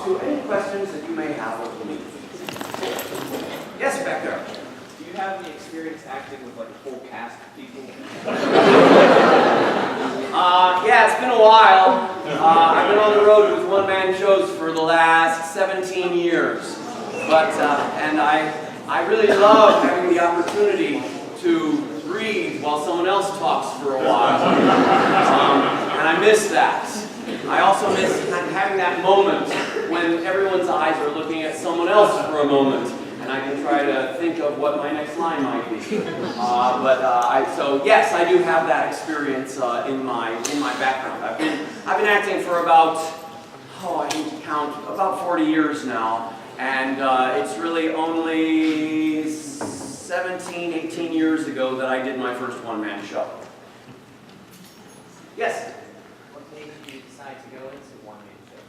talk to any questions that you may have of me. Yes, back there. Do you have any experience acting with like a full cast of people? Yeah, it's been a while. I've been on the road with one-man shows for the last 17 years. But, and I really love having the opportunity to breathe while someone else talks for a while. And I miss that. I also miss kind of having that moment when everyone's eyes are looking at someone else for a moment, and I can try to think of what my next line might be. So yes, I do have that experience in my background. I've been acting for about, I need to count, about 40 years now, and it's really only 17, 18 years ago that I did my first one-man show. Yes? What made you decide to go into one-man show?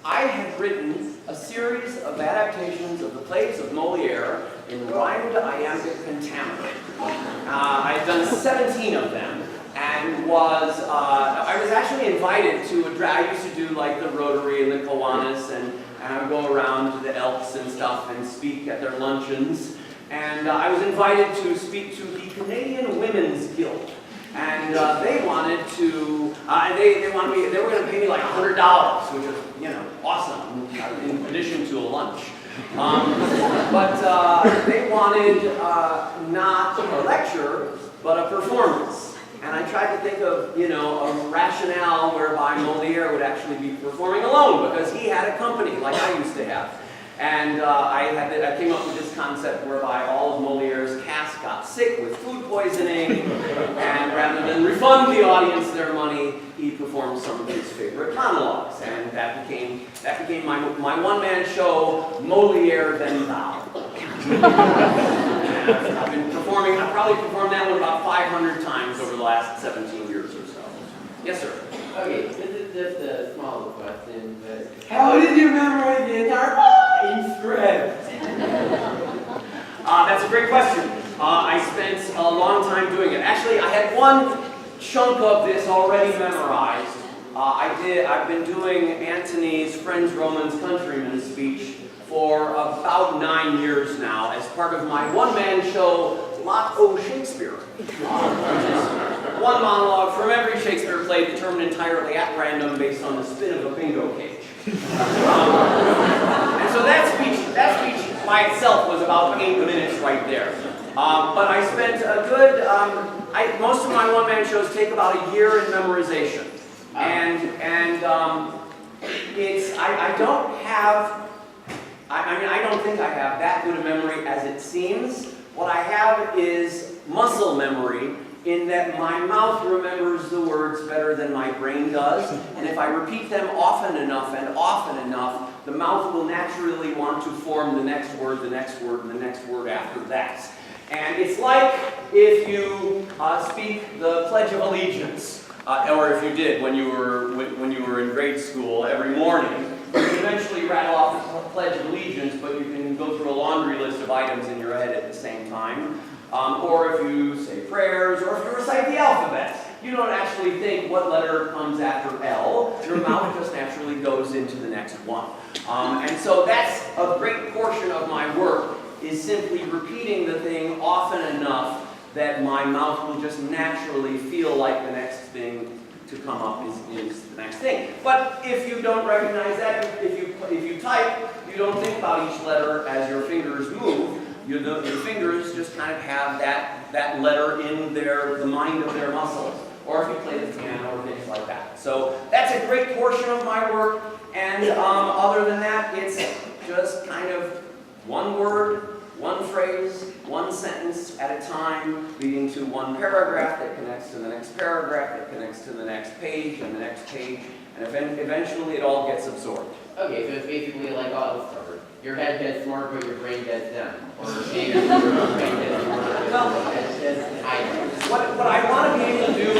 I had written a series of adaptations of the plays of Moliere in rhymed iambic pentameter. I had done 17 of them, and I was actually invited to I used to do like the Rotary and the Kiwanis, and I would go around to the Elks and stuff and speak at their luncheons. And I was invited to speak to the Canadian Women's Guild. And they wanted to, they were going to pay me like $100, which is, awesome, in addition to a lunch. But they wanted not a lecture, but a performance. And I tried to think of, a rationale whereby Moliere would actually be performing alone, because he had a company like I used to have. And I came up with this concept whereby all of Moliere's cast got sick with food poisoning, and rather than refund the audience their money, he performed some of his favorite monologues, and that became my one-man show, Moliere Then Thou. I've probably performed that one about 500 times over the last 17 years or so. Yes, sir. Okay, this is just a small question, but how did you memorize the entire script? That's a great question. I spent a long time doing it. Actually, I had one chunk of this already memorized. I've been doing Antony's Friends, Romans, Countrymen speech for about 9 years now as part of my one-man show, Lot O' Shakespeare, which is one monologue from every Shakespeare play determined entirely at random based on the spin of a bingo cage. And so that speech by itself was about 8 minutes right there. But I spent a good, most of my one-man shows take about a year in memorization. I don't think I have that good a memory as it seems. What I have is muscle memory, in that my mouth remembers the words better than my brain does, and if I repeat them often enough, the mouth will naturally want to form the next word, the next word, and the next word after that. And it's like if you speak the Pledge of Allegiance, or if you did when you were in grade school every morning. You can eventually rattle off the Pledge of Allegiance, but you can go through a laundry list of items in your head at the same time. Or if you say prayers, or if you recite the alphabet. You don't actually think what letter comes after L. Your mouth just naturally goes into the next one. And so that's a great portion of my work, is simply repeating the thing often enough that my mouth will just naturally feel like the next thing to come up is the next thing. But if you don't recognize that, if you type, you don't think about each letter as your fingers move. Your fingers just kind of have that letter in the mind of their muscles. Or if you play the piano or things like that. So that's a great portion of my work. And other than that, it's just kind of one word, one phrase, one sentence at a time, leading to one paragraph that connects to the next paragraph, that connects to the next page, and the next page, and eventually it all gets absorbed. Okay, so it's basically like your head gets smart, but your brain gets dumb. Or maybe your brain gets smart. What I want to be able to do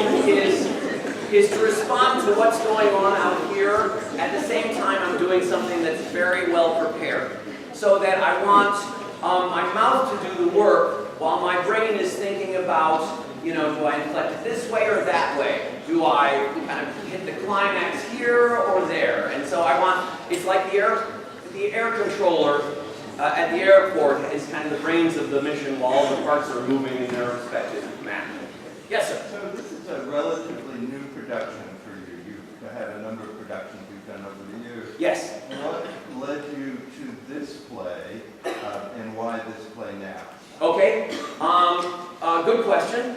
is to respond to what's going on out here. At the same time, I'm doing something that's very well prepared. So that I want my mouth to do the work while my brain is thinking about, do I inflect it this way or that way? Do I kind of hit the climax here or there? And so so it's like the air controller at the airport is kind of the brains of the mission while all the parts are moving in their respective manner. Yes, sir. So this is a relatively new production for you. You've had a number of productions you've done over the years. Yes. What led you to this play, and why this play now? Okay. Good question.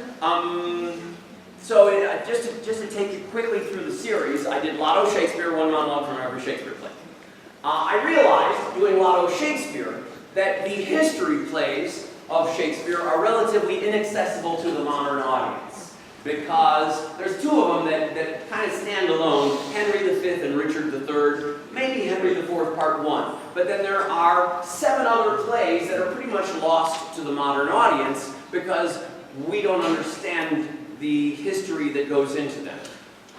So just to take you quickly through the series, I did Lotto Shakespeare, one monologue from every Shakespeare play. I realized, doing Lotto Shakespeare, that the history plays of Shakespeare are relatively inaccessible to the modern audience, because there's two of them that kind of stand alone, Henry V and Richard III, maybe Henry IV Part 1. But then there are 7 other plays that are pretty much lost to the modern audience because we don't understand the history that goes into them.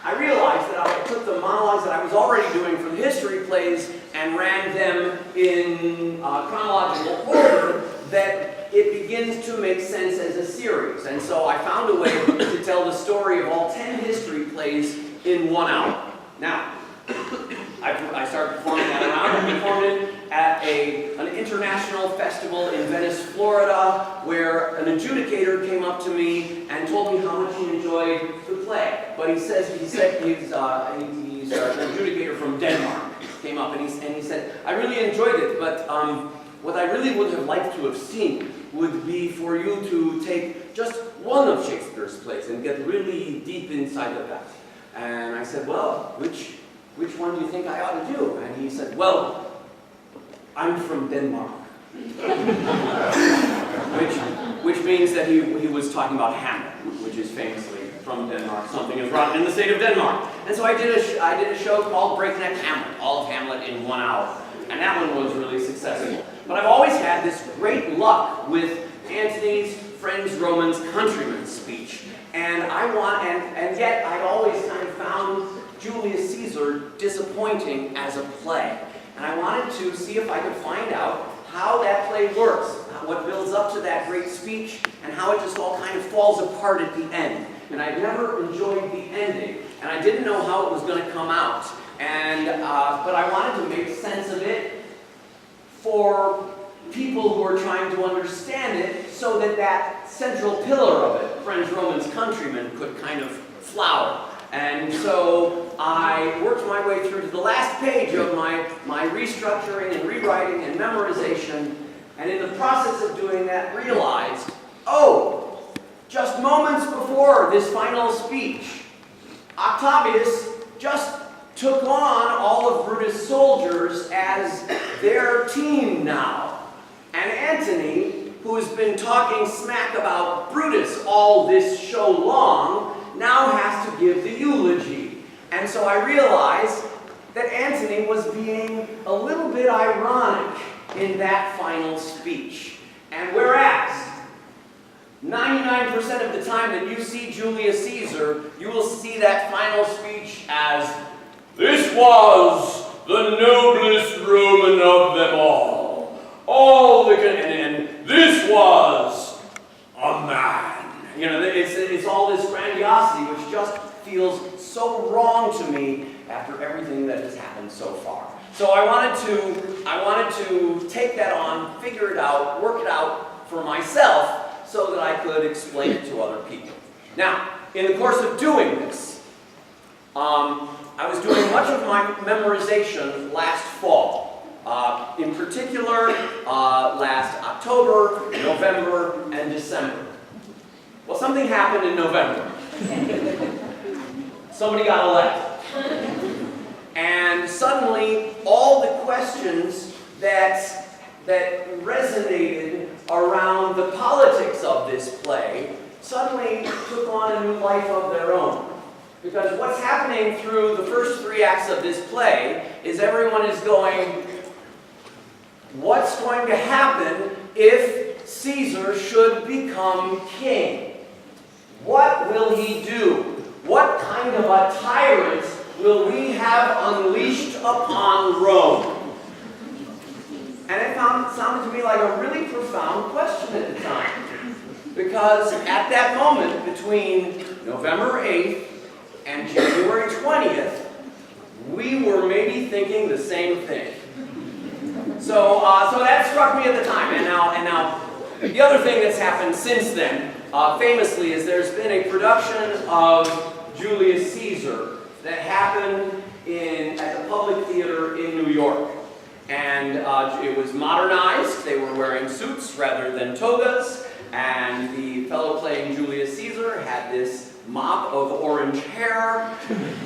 I realized that I took the monologues that I was already doing from history plays and ran them in chronological order, that it begins to make sense as a series. And so I found a way to tell the story of all 10 history plays in 1 hour. Now, I started performing that around. I performed it at an international festival in Venice, Florida, where an adjudicator came up to me and told me how much he enjoyed the play. But he said he's an adjudicator from Denmark. Came up and he said, I really enjoyed it, but what I really would have liked to have seen would be for you to take just one of Shakespeare's plays and get really deep inside of that. And I said, well, which one do you think I ought to do? And he said, well, I'm from Denmark. which means that he was talking about Hamlet, which is famously from Denmark. Something is rotten in the state of Denmark. And so I did a show called Breakneck Hamlet, all of Hamlet in 1 hour. And that one was really successful. But I've always had this great luck with Antony's Friends, Romans, Countrymen speech. And yet I'd always kind of found Julius Caesar disappointing as a play. And I wanted to see if I could find out how that play works, what builds up to that great speech, and how it just all kind of falls apart at the end. And I'd never enjoyed the ending, and I didn't know how it was going to come out. And but I wanted to make sense of it for people who are trying to understand it, so that that central pillar of it, Friends, Romans, Countrymen, could kind of flower. And so I worked my way through to the last page of my restructuring and rewriting and memorization, and in the process of doing that realized, oh, just moments before this final speech, Octavius just took on all of Brutus' soldiers as their team now. And Antony, who has been talking smack about Brutus all this show long, now has to give the eulogy. And so I realized that Antony was being a little bit ironic in that final speech. And whereas 99% of the time that you see Julius Caesar, you will see that final speech as, "This was the noblest Roman of them all. And this was a man." You know, it's all this grandiosity, which just feels so wrong to me after everything that has happened so far. So I wanted to take that on, figure it out, work it out for myself, so that I could explain it to other people. Now, in the course of doing this, I was doing much of my memorization last fall. In particular, last October, November, and December. Well, something happened in November. Somebody got elected. And suddenly, all the questions that resonated around the politics of this play suddenly took on a new life of their own. Because what's happening through the first 3 acts of this play is everyone is going, what's going to happen if Caesar should become king? What will he do? What kind of a tyrant will we have unleashed upon Rome? And it sounded to me like a really profound question at the time. Because at that moment, between November 8th and January 20th, we were maybe thinking the same thing. So that struck me at the time, and now the other thing that's happened since then, famously, is there's been a production of Julius Caesar that happened at the Public Theater in New York. And it was modernized. They were wearing suits rather than togas. And the fellow playing Julius Caesar had this mop of orange hair.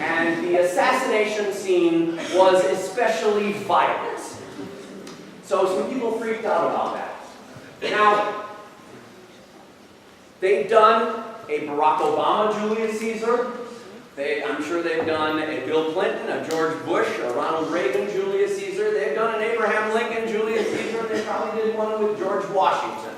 And the assassination scene was especially violent. So some people freaked out about that. Now, they've done a Barack Obama Julius Caesar. I'm sure they've done a Bill Clinton, a George Bush, a Ronald Reagan Julius Caesar. They've done an Abraham Lincoln Julius Caesar. They probably did one with George Washington.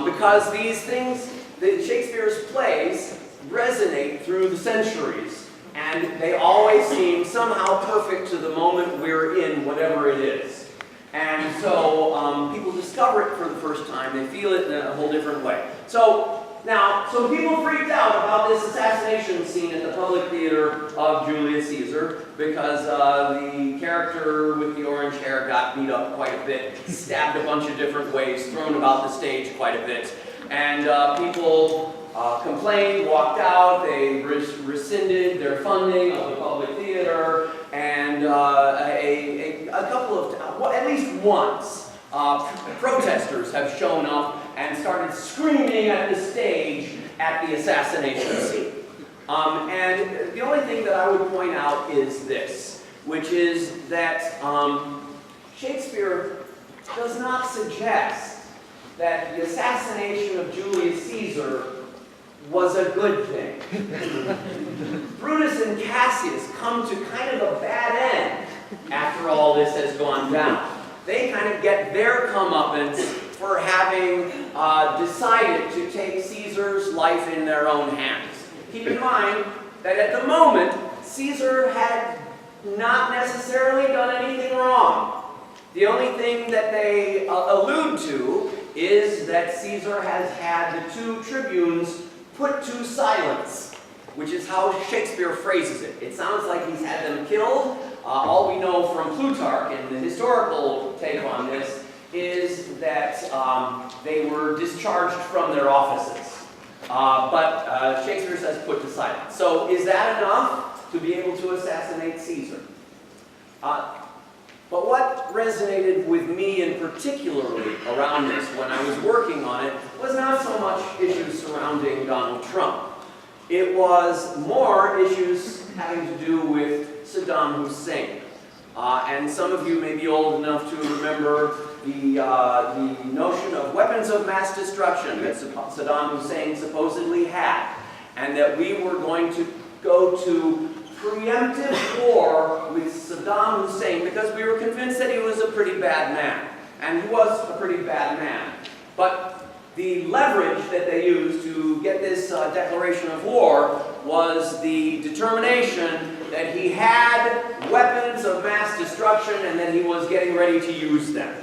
Because these things, Shakespeare's plays resonate through the centuries. And they always seem somehow perfect to the moment we're in, whatever it is. And so people discover it for the first time. They feel it in a whole different way. So now, some people freaked out about this assassination scene at the Public Theater of Julius Caesar because the character with the orange hair got beat up quite a bit, stabbed a bunch of different ways, thrown about the stage quite a bit. And people complained, walked out, they rescinded their funding of the Public Theater, and a couple of, at least once, protesters have shown up and started screaming at the stage at the assassination scene. And the only thing that I would point out is this, which is that Shakespeare does not suggest that the assassination of Julius Caesar was a good thing. Brutus and Cassius come to kind of a bad end after all this has gone down. They kind of get their comeuppance for having decided to take Caesar's life in their own hands. Keep in mind that at the moment, Caesar had not necessarily done anything wrong. The only thing that they allude to is that Caesar has had the two tribunes put to silence, which is how Shakespeare phrases it. It sounds like he's had them killed. All we know from Plutarch and the historical take on this is that they were discharged from their offices. But Shakespeare says put to silence. So is that enough to be able to assassinate Caesar? But what resonated with me in particularly around this when I was working on it was not so much issues surrounding Donald Trump. It was more issues having to do with Saddam Hussein. And some of you may be old enough to remember the notion of weapons of mass destruction that Saddam Hussein supposedly had, and that we were going to go to preemptive war with Saddam Hussein because we were convinced that he was a pretty bad man. And he was a pretty bad man. But the leverage that they used to get this declaration of war was the determination that he had weapons of mass destruction and that he was getting ready to use them.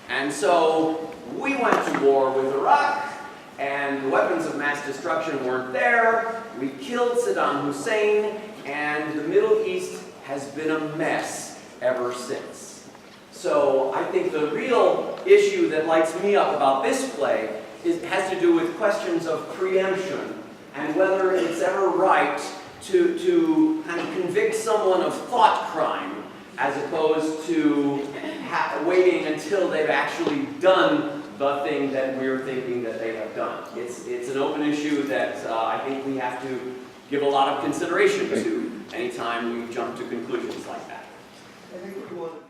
And so we went to war with Iraq, and the weapons of mass destruction weren't there. We killed Saddam Hussein, and the Middle East has been a mess ever since. So I think the real issue that lights me up about this play has to do with questions of preemption and whether it's ever right to kind of convict someone of thought crime as opposed to waiting until they've actually done the thing that we're thinking that they have done. It's an open issue that I think we have to give a lot of consideration to anytime we jump to conclusions like that. I think we want